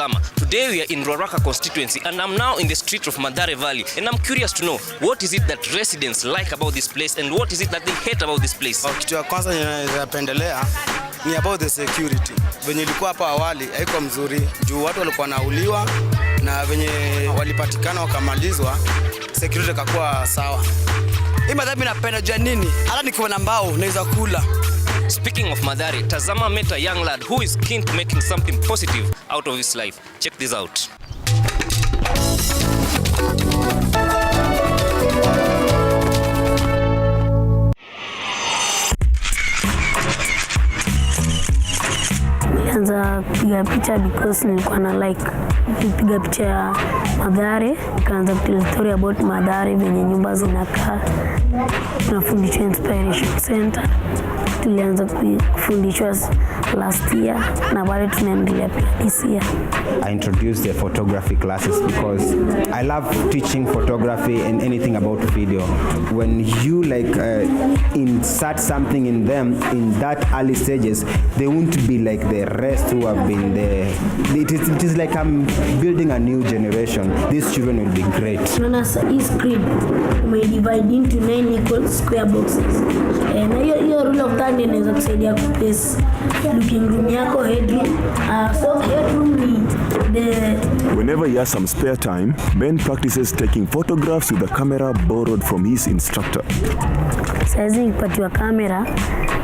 Tazama. Today we are in Ruaraka constituency and I'm now in the street of Mathare Valley, and I'm curious to know what is it that residents like about this place and what is it that they hate about this place. Kitu ya kwanza ninapendelea ni about the security. Venye ilikuwa hapa awali haiko mzuri juu watu walikuwa nauliwa na venye walipatikana wakamalizwa security kakuwa sawa. Hii Mathare napenda jua nini? Hata nikiwa na mbao naweza kula. Speaking of Mathare, Tazama met a young lad who is keen to making something positive out of his life. Check this out. Nilianza kupiga picha because nilikuwa na like kupiga picha ya Mathare, nikaanza kutelea story about Mathare venye nyumba zinakaa. Tunafundishwa Inspiration Center. Tulianza kufundishwa last year na bado tunaendelea this year. I introduced the photography classes because I love teaching photography and anything about video. When you insert something in them in that early stages, they won't be like the rest who have been there. It is like I'm building a new generation. These children will be great. Hii screen divide into 9 equal square boxes. Na hiyo rule of thumb inaweza kusaidia kuplace looking room yako, headroom. So headroom ni Whenever he has some spare time, Ben practices taking photographs with a camera borrowed from his instructor. Saizi nikipatiwa kamera,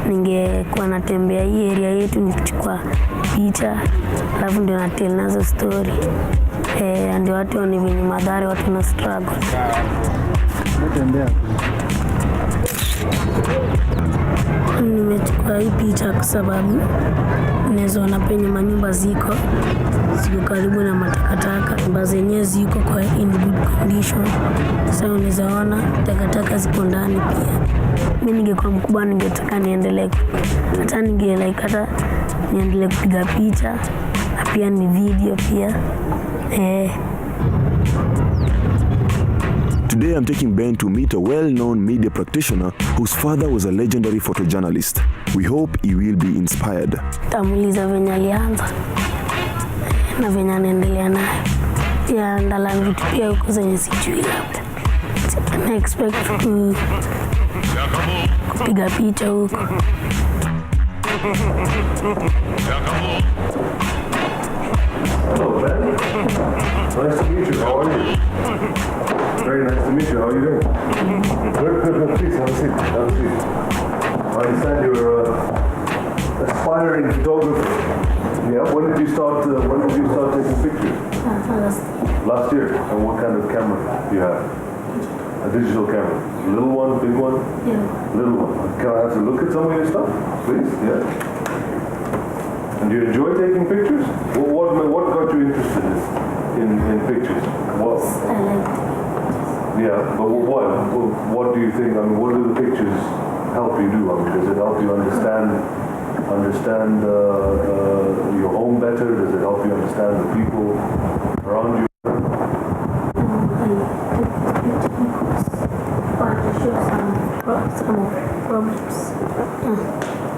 ningekuwa natembea hii area yetu nikichukua picha, alafu ndio natell nazo story. Ndio watu waone venye Mathare watu na struggle. Nimechukua hii picha kwa sababu naweza ona penye manyumba ziko karibu na matakataka, nyumba zenyewe ziko kwa in good condition. Sasa unaweza ona takataka ziko ndani pia. Mimi ningekuwa mkubwa ningetaka niendelee hata niendelee kupiga picha na pia ni video pia. Today I'm taking Ben to meet a well-known media practitioner whose father was a legendary photojournalist. We hope he will be inspired. Tamuliza venye alianza na venye anaendelea nayo. Pia ndala vitu pia huko zenye sijui labda. I expect kupiga picha huko. Hello, Ben. Nice to meet you. How are you? Very nice to meet you. How are you doing? Good. Please, have a seat. I understand you're aspiring photographer. Yeah. When did you start taking pictures? Last year. And what kind of camera do you have? A digital camera. Little one, big one? Yeah. Little one. Can I have a look at some of your stuff, please? Yeah. And do you enjoy taking pictures? What got you interested in pictures? What? I like it. Yeah, but what do you think? I mean, what do the pictures help you do? I mean, does it help you understand your home better? Does it help you understand the people around you? Some problems.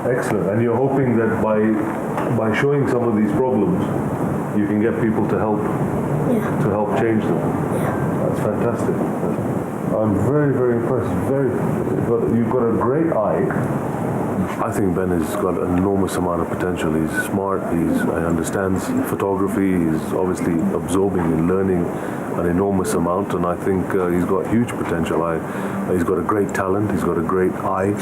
Excellent. And you're hoping that by showing some of these problems, you can get people to help change them. That's fantastic. I'm very, very impressed. You've got a great eye. I think Ben has got an enormous amount of potential. He's smart. He understands photography. He's obviously absorbing and learning an enormous amount, and I think he's got huge potential. He's got a great talent. He's got a great eye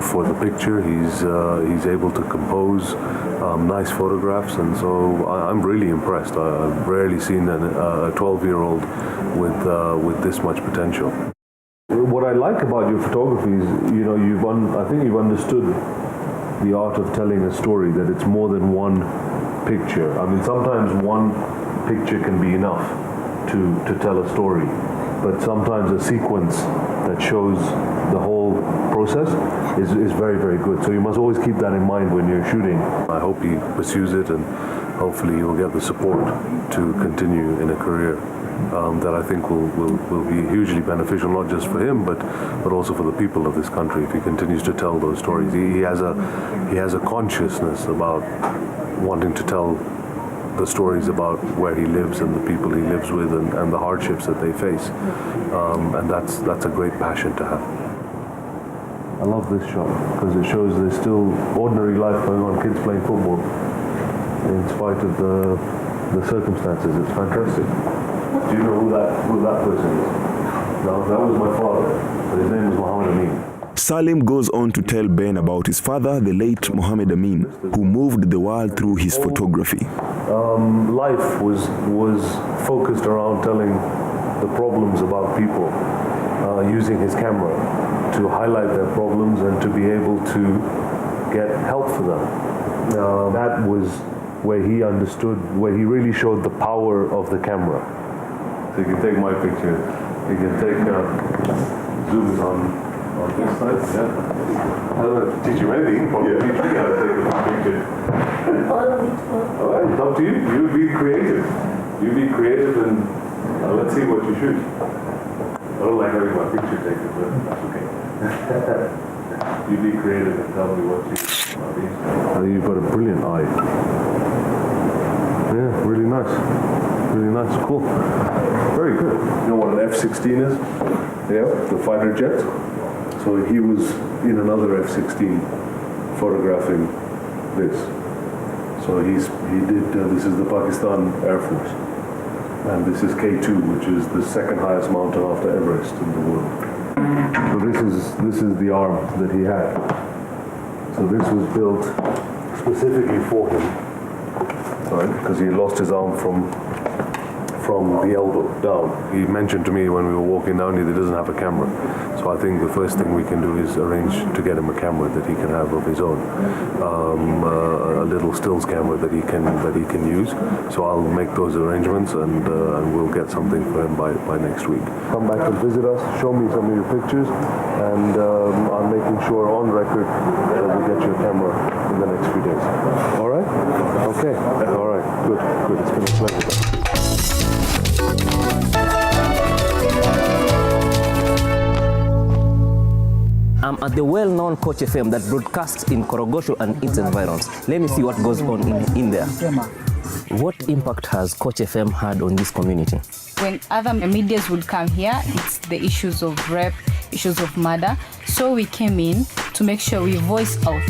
for the picture. He's able to compose nice photographs, and so I'm really impressed. I've rarely seen a 12-year-old with this much potential. What I like about your photography is, I think you've understood the art of telling a story, that it's more than one picture. I mean, sometimes one picture can be enough to tell a story, but sometimes a sequence that shows the whole process is very, very good. So you must always keep that in mind when you're shooting. I hope he pursues it, and hopefully he will get the support to continue in a career that I think will be hugely beneficial, not just for him, but also for the people of this country. If he continues to tell those stories, he has a consciousness about wanting to tell the stories about where he lives and the people he lives with and the hardships that they face. And that's a great passion to have. I love this shot because it shows there's still ordinary life going on, kids playing football in spite of the circumstances. It's fantastic. Do you know who that person is? No, that was my father, but his name was Muhammad Amin. Salim goes on to tell Ben about his father, the late Muhammad Amin, who moved the world through his photography. Life was focused around telling the problems about people, using his camera to highlight their problems and to be able to get help for them. That was where he understood, where he really showed the power of the camera. So you can take my picture, you can take zooms on this side, yeah. I don't have to teach you anything, probably teach you how to take a picture. All right, it's up to you. You be creative. You be creative and let's see what you shoot. I don't like having my picture taken, but that's okay. You be creative and tell me what you I think you've got a brilliant eye. Yeah, really nice. Really nice, cool. Very good. You know what an F-16 is? Yeah, the fighter jet. So he was in another F-16 photographing this. So he did, this is the Pakistan Air Force. And this is K2, which is the second highest mountain after Everest in the world. So this is the arm that he had. So this was built specifically for him, right? Because he lost his arm from the elbow down. He mentioned to me when we were walking down here that he doesn't have a camera. So I think the first thing we can do is arrange to get him a camera that he can have of his own, a little stills camera that he can use. So I'll make those arrangements and we'll get something for him by next week. Come back and visit us, show me some of your pictures, and I'm making sure on record that we get you a camera in the next few days. All right? Okay. All right. Good. It's been a pleasure. I'm at the well-known Coach FM that broadcasts in Korogosho and its environs. Let me see what goes on in there. What impact has Coach FM had on this community? When other medias would come here, it's the issues of rape, issues of murder. So we came in to make sure we voice out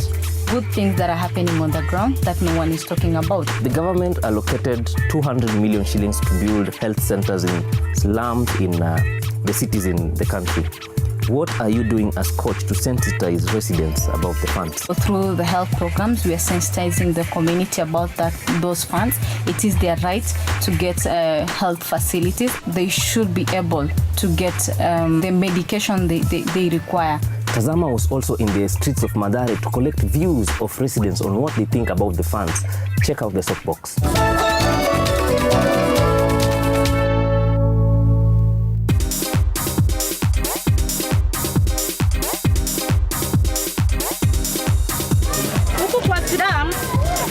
good things that are happening on the ground that no one is talking about. The government allocated 200 million shillings to build health centers in slums in the cities in the country. What are you doing as coach to sensitize residents about the funds? Through the health programs, we are sensitizing the community about those funds. It is their right to get health facilities. They should be able to get the medication they require. Tazama was also in the streets of Mathare to collect views of residents on what they think about the funds. Check out the soapbox.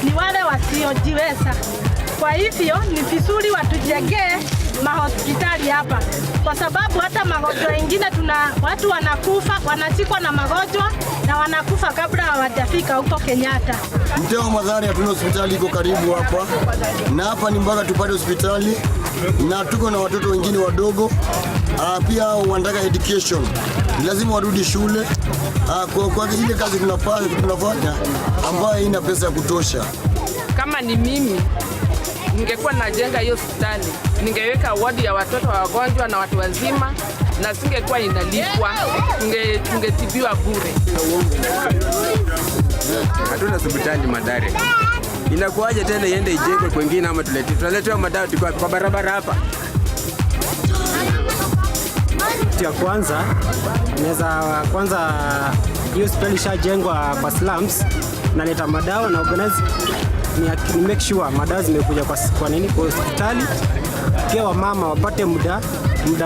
Ni wale wasiojiweza. Kwa hivyo ni vizuri watujengee mahospitali hapa, kwa sababu hata magonjwa mengine watu wanakufa, wanashikwa na magonjwa na wanakufa kabla hawajafika huko Kenyatta. Mtaa wa Mathare hatuna hospitali iko karibu hapa, na hapa ni mpaka tupate hospitali, na tuko na watoto wengine wadogo pia wanataka education, lazima warudi shule. Kwa ile kazi tunafanya ambayo ina pesa ya kutosha. Kama ni mimi ningekuwa najenga hiyo hospitali, ningeweka wadi ya watoto wa wagonjwa na watu wazima, na singekuwa inalipwa, tungetibiwa bure. Hatuna hospitali Mathare. Inakuaje tena iende ijengwe kwingine ama tunaletewa madawa kwa barabara hapa? Ya kwanza hiyo hospitali ishajengwa kwa slums, naleta madawa na organize ni make sure madawa zimekuja kwa nini kwa hospitali, pia wamama wapate muda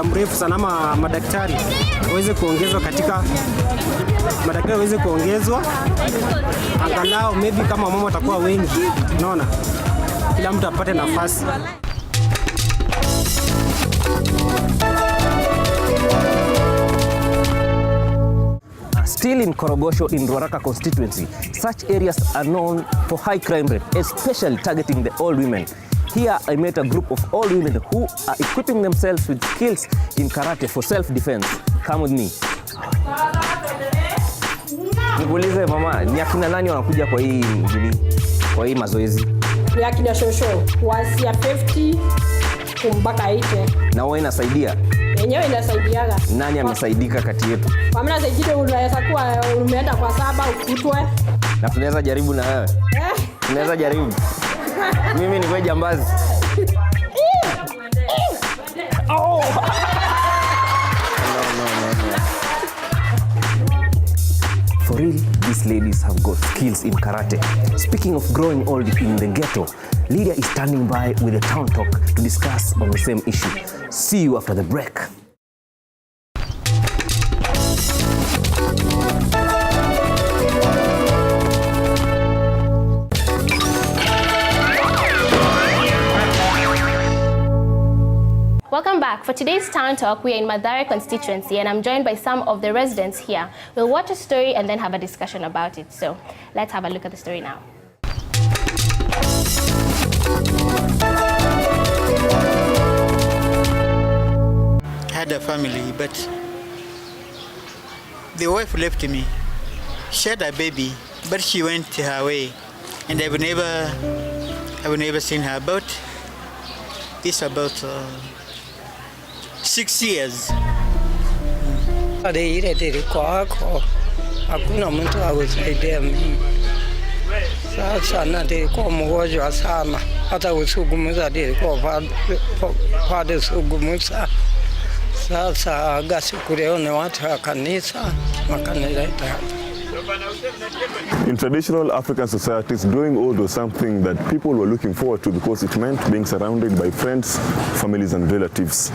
mrefu sana, ama madaktari waweze kuongezwa angalau maybe kama mama watakuwa wengi, unaona, kila mtu apate nafasi. Still in Korogosho in Ruaraka constituency, such areas are known for high crime rate, especially targeting the old women. Here I met a group of all women who are equipping themselves with skills in karate for self-defense. Come with me. Nikuulize mama, ni akina nani wanakuja kwa hii mazoezi? Ni akina shosho, kuanzia 50 mpaka 80. Na wewe inasaidia? Yenyewe inasaidiaga. Nani amesaidika kati yetu? Kwa maana zaidi unaweza kuwa umeenda kwa saba ukutwe. Na tunaweza jaribu na wewe? Tunaweza jaribu. Mimi ni kwa jambazi. Oh! For real, these ladies have got skills in karate. Speaking of growing old in the ghetto, Lydia is standing by with a town talk to discuss on the same issue. See you after the break. Welcome back. For today's Town Talk, we are in Mathare constituency and I'm joined by some of the residents here. We'll watch a story and then have a discussion about it. So let's have a look at the story now. I had a family, but the wife left me. She had a baby, but she went her way, and I've never seen her. About 6 years. Hakuna mtu akusaidia mimi. Sasa nilikuwa mgonjwa sana, hata usugumuza nilikuwa bado sugumuza. Sasa gasi kuleone watu wa kanisa wakanileta hapa. In traditional African societies, growing old was something that people were looking forward to because it meant being surrounded by friends, families and relatives.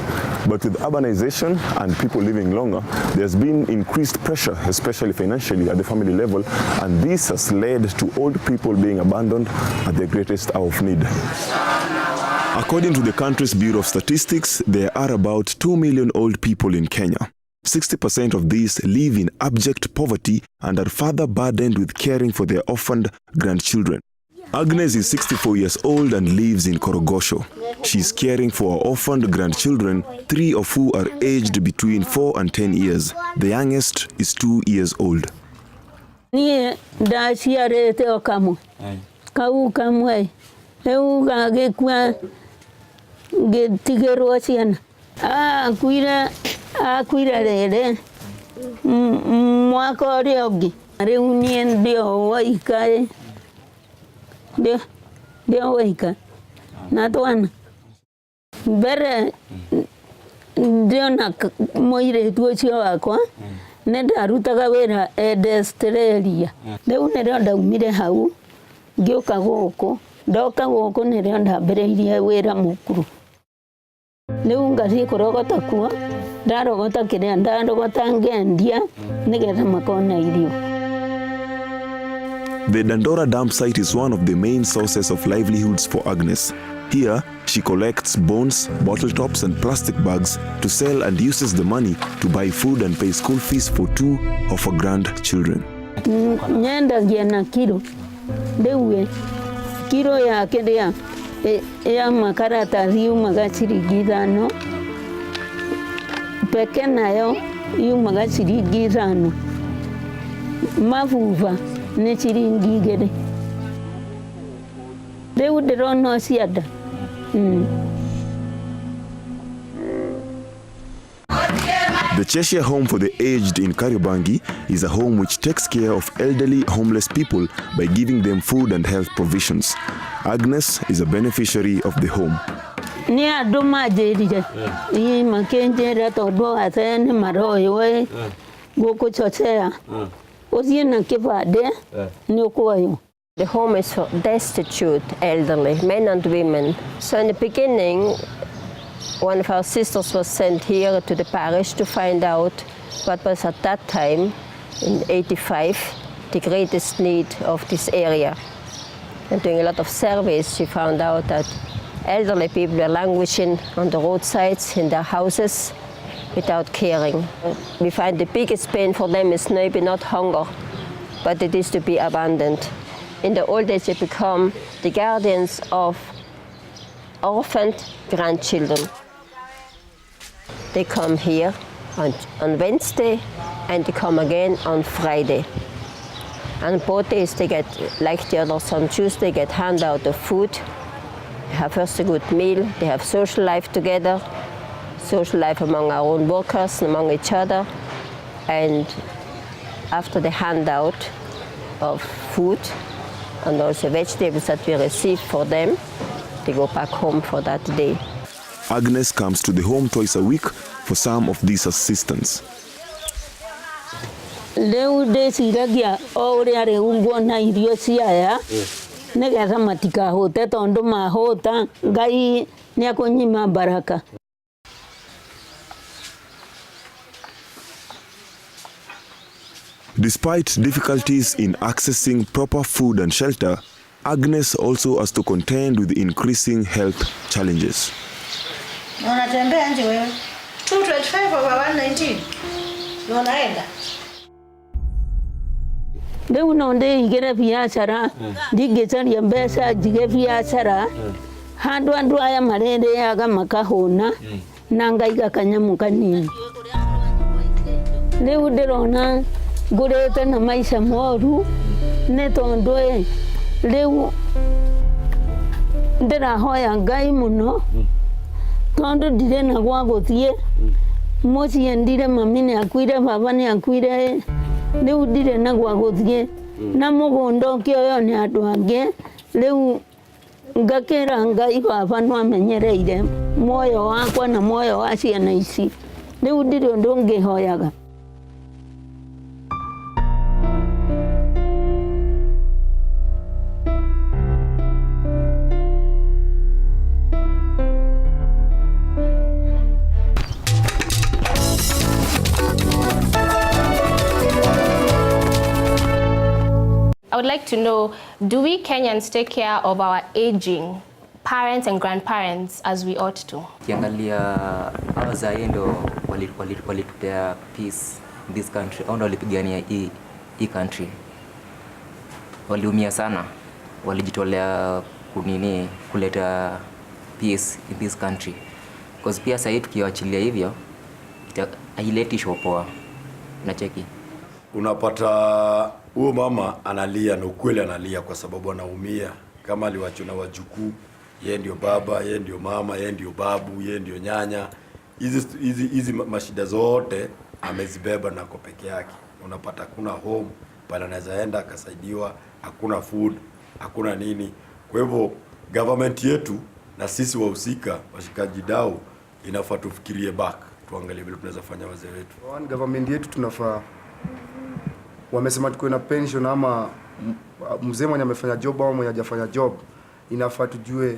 But with urbanization and people living longer, there's been increased pressure, especially financially at the family level, and this has led to old people being abandoned at their greatest hour of need. According to the country's Bureau of Statistics, there are about 2 million old people in Kenya. 60% of these live in abject poverty and are further burdened with caring for their orphaned grandchildren. Agnes is 64 years old and lives in Korogosho. She's caring for her orphaned grandchildren, 3 of who are aged between 4 and 10 years. The youngest is 2 years old. Nie da siarete okamu. Kau kamwe. Eu ga kwa getigero siana. Kuira rere mwaka riogi reunien dio waikae dio waika na twana bere dio na moire tuocio wakwa nenda rutaga wera Australia leo nero ndaumire hau ngioka goko ndoka goko nero ndambereirie wera mukuru leo ngari korogota kuo ndarogota kiria ndarogota ngendia nigetha makona irio. The Dandora dump site is one of the main sources of livelihoods for Agnes. Here, she collects bones, bottle tops and plastic bags to sell and uses the money to buy food and pay school fees for 2 of her grandchildren. Nyenda giana kilo. Dewe kilo ya kedea ya makarata riu magachiri no. Peke nayo yumaga ciringi 5 mavuva ni ciringi 2 riu ndirona cianda. The Cheshire Home for the Aged in Kariobangi is a home which takes care of elderly homeless people by giving them food and health provisions. Agnes is a beneficiary of the home. Ni andu majirire ni makenjera tondu atene maroyo guku chochea uthie na kibande ni ukuoyo. The home is for destitute elderly men and women. So in the beginning, one of our sisters was sent here to the parish to find out what was at that time, in 85, the greatest need of this area. And doing a lot of surveys, she found out that elderly people were languishing on the roadsides in their houses without caring. We find the biggest pain for them is maybe not hunger, but it is to be abandoned. In the old age, they become the guardians of orphaned grandchildren. They come here on Wednesday and they come again on Friday. And both days they get, like the others on Tuesday, get handout of food. They have first a good meal, they have social life together, social life among our own workers, among each other. And after the handout of food and also vegetables that we receive for them, they go back home for that day. Agnes comes to the home twice a week for some of this assistance. Leo desiragia ore reungo na irio ciaya negetha matikahote tondu mahota Ngai ni akunyima baraka. Despite difficulties in accessing proper food and shelter, Agnes also has to contend with increasing health challenges. Unatembea nje wewe. 225 over 119. Unaenda. Leo nonde igere biashara ndigecaria mbeca njige biashara handu andu aya marende yaga makahuna na ngaiga kanyamu kanini. Leo ndirona ngurete na maisha moru ne tondu leo ndirahoya Ngai muno tondu ndire na gwa guthie mucie ndire mami ni akuire baba ni akuire leo ndire na gwa guthie na mugundo kioyo ni andu ange leo ngakira Ngai baba no amenyereire moyo wakwa na moyo wa ciana ici leo ndire undu ngihoyaga. I would like to know, do we Kenyans take care of our aging parents and grandparents as we ought to? Kiangalia wazae ndo walitupea peace in this country, au ndo walipigania hii country. Waliumia sana, walijitolea kuleta peace in this country. Because pia sasa tukiwachilia hivyo haileti shopoa. Unacheki? Unapata huo mama analia na ukweli analia kwa sababu anaumia kama aliwachwa na wajukuu, yeye ndio baba, yeye ndio mama, yeye ndio babu, yeye ndio nyanya. Hizi mashida zote amezibeba na kwa peke yake. Unapata hakuna home pale anaweza enda akasaidiwa, hakuna food, hakuna nini. Kwa hivyo government yetu na sisi wahusika washikaji dau inafaa tufikirie back, tuangalie vile tunaweza fanya wazee wetu. One government yetu tunafaa, wamesema tuko na pension ama mzee mwenye amefanya job au mwenye hajafanya job, inafaa tujue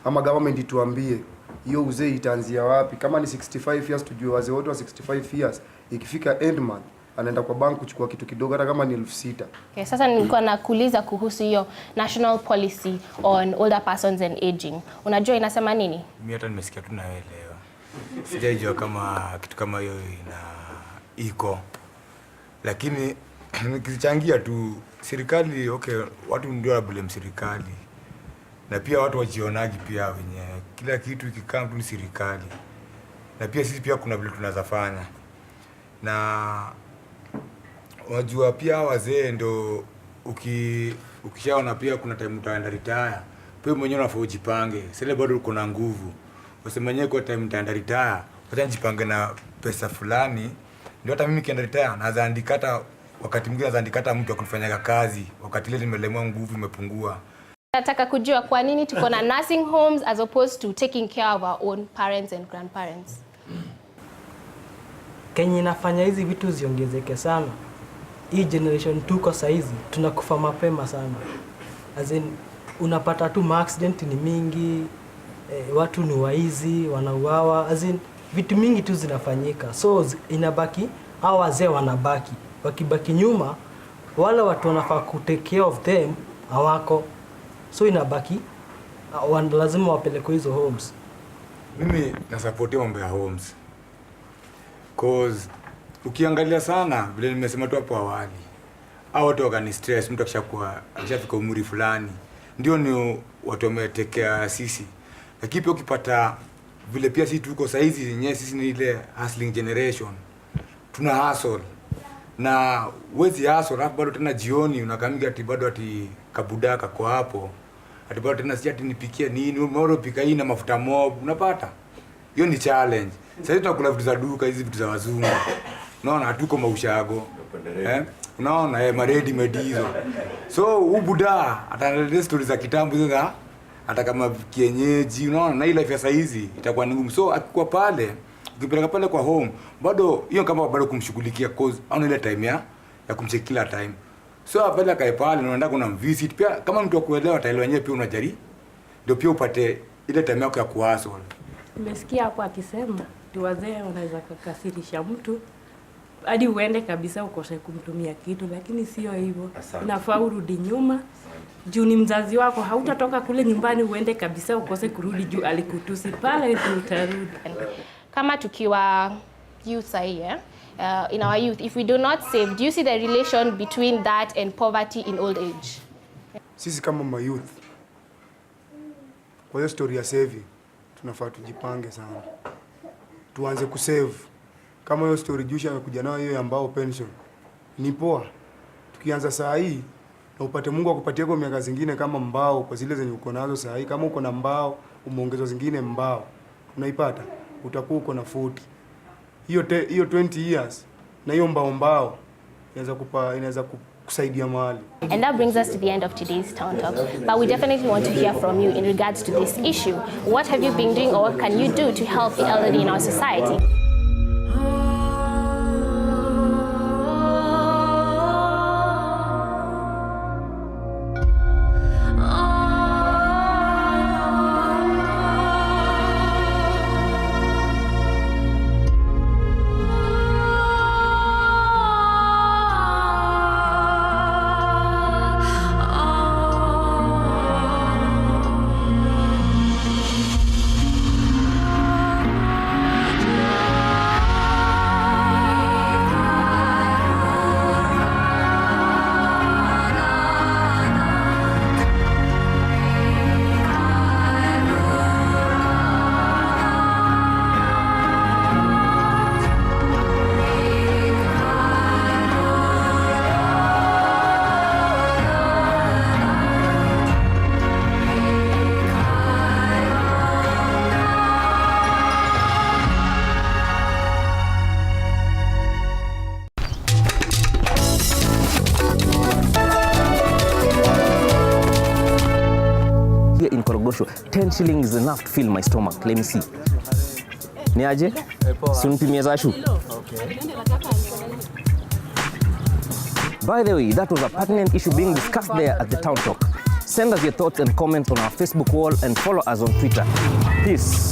ama government ituambie hiyo uzee itaanzia wapi. Kama ni 65 years tujue wazee wote wa 65 years ikifika end month anaenda kwa bank kuchukua kitu kidogo hata kama ni 6,000. Okay, sasa nilikuwa nakuuliza kuhusu hiyo national policy on older persons and aging. Unajua inasema nini? Mimi hata nimesikia tu naelewa. Sijajua kama kitu kama hiyo iko. Lakini nikichangia tu serikali, okay, watu ndio wabule serikali. Na pia watu wajionagi pia wenye kila kitu ikikaa tu ni serikali. Na pia sisi pia kuna vile tunaweza fanya. Na wajua pia wazee ndo ukishaona pia kuna time utaenda retire. Pia mwenyewe unafaa ujipange. Sasa bado uko na nguvu. Usimenye kwa time utaenda retire, wacha nijipange na pesa fulani. Ndio hata mimi kienda retire naweza andikata, wakati mwingine naweza andikata mtu akunifanyia kazi. Wakati ile nimelemwa nguvu imepungua. Nataka kujua kwa nini tuko na nursing homes as opposed to taking care of our own parents and grandparents. Kenya inafanya hizi vitu ziongezeke sana. Hii generation tuko saizi tunakufa mapema sana. As in, unapata tu accident ni mingi, watu ni waizi, wanauawa, as in, vitu mingi tu zinafanyika. So inabaki hao wazee wanabaki. Wakibaki nyuma, wale watu wanafaa ku take care of them hawako. So inabaki lazima wapelekwe hizo homes. Mimi na support mambo ya homes. Cause ukiangalia sana vile nimesema tu hapo awali, hao watu wakani stress, mtu akishafika umri fulani ndio ni watu wametekea sisi. Lakini pia ukipata vile pia sisi tuko saizi yenyewe, sisi ni ile hustling generation, tuna hustle na wezi hustle, alafu bado tena jioni unakamiga ati bado ati kabudaka kwa hapo, ati bado tena si ati nipikie nini, umeona pika hii na mafuta mob, unapata hiyo ni challenge. Sasa tunakula vitu za duka, hizi vitu za wazungu, unaona hatuko maushago unaona ma ready made hizo. So ubuda ataleta stories za kitambo hizo za hata kama kienyeji, unaona, na ile life ya saizi itakuwa ni ngumu. So akikuwa pale, ukipeleka pale kwa home, bado hiyo kama bado kumshughulikia cause au ile time ya kumcheck kila time. So pale akae pale, unaenda kuna visit pia, kama mtu akuelewa ataelewa yenyewe pia unajari. Ndio pia upate ile time yako ya kuhustle. Nimesikia hapo akisema wazee wanaweza kukasirisha mtu hadi uende kabisa ukose kumtumia kitu, lakini sio hivyo. Unafaa urudi nyuma. Juu ni mzazi wako, hautatoka kule nyumbani uende kabisa ukose kurudi juu alikutusi pale utarudi. Kama tukiwa youth here, in our youth, if we do not save, do you see the relation between that and poverty in old age? Sisi kama ma youth, kwa hiyo story ya saving, tunafaa tujipange sana. Tuanze kusave. Kama hiyo story Jusha amekuja nayo hiyo ambao pension, ni poa. Tukianza saa hii, na upate Mungu akupatie kwa miaka zingine kama mbao kwa zile zenye uko nazo saa hii. Kama uko na mbao, umeongezwa zingine mbao, unaipata, utakuwa uko na 40. Hiyo 20 years na hiyo mbao inaweza kusaidia mahali. And that brings us to the end of today's Town Talk. But we definitely want to hear from you in regards to this issue. What have you been doing or what can you do to help the elderly in our society? In Korogosho, 10 shillings is enough to fill my stomach. Let me see. Ni aje? Sunipimia zashu. Okay. By the way, that was a pertinent issue being discussed there at the Town Talk. Send us your thoughts and comments on our Facebook wall and follow us on Twitter. Peace.